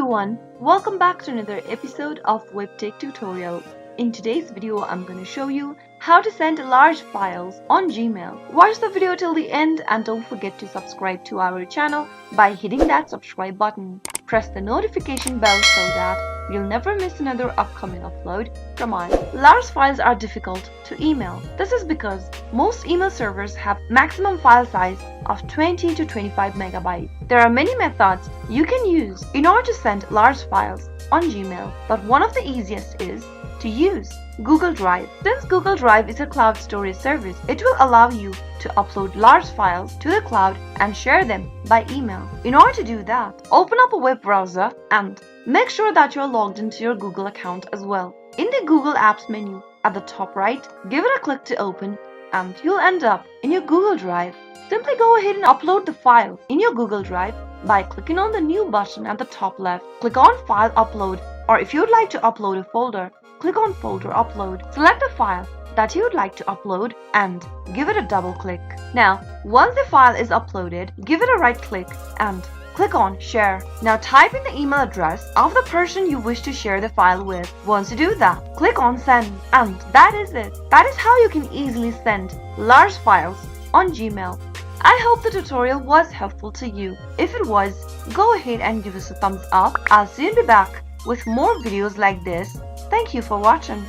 everyone, welcome back to another episode of Webtech Tutorial. In today's video, I'm going to show you how to send large files on Gmail. Watch the video till the end and don't forget to subscribe to our channel by hitting that subscribe button. Press the notification bell so that you'll never miss another upcoming upload from us. Large files are difficult to email. This is because most email servers have maximum file size of 20 to 25 megabytes. There are many methods you can use in order to send large files on Gmail, but one of the easiest is to use Google Drive. Since Google Drive is a cloud storage service, it will allow you to upload large files to the cloud and share them by email. In order to do that, open up a web browser and make sure that you're logged into your Google account as well. In the Google Apps menu at the top right, give it a click to open and you'll end up in your Google Drive. Simply go ahead and upload the file in your Google Drive by clicking on the new button at the top left. Click on File Upload, or if you'd like to upload a folder, click on Folder Upload. Select the file that you'd like to upload and give it a double click. Now, once the file is uploaded, give it a right click and click on Share. Now type in the email address of the person you wish to share the file with. Once you do that, click on Send, and that is it. That is how you can easily send large files on Gmail. I hope the tutorial was helpful to you. If it was, go ahead and give us a thumbs up. I'll soon be back with more videos like this. Thank you for watching.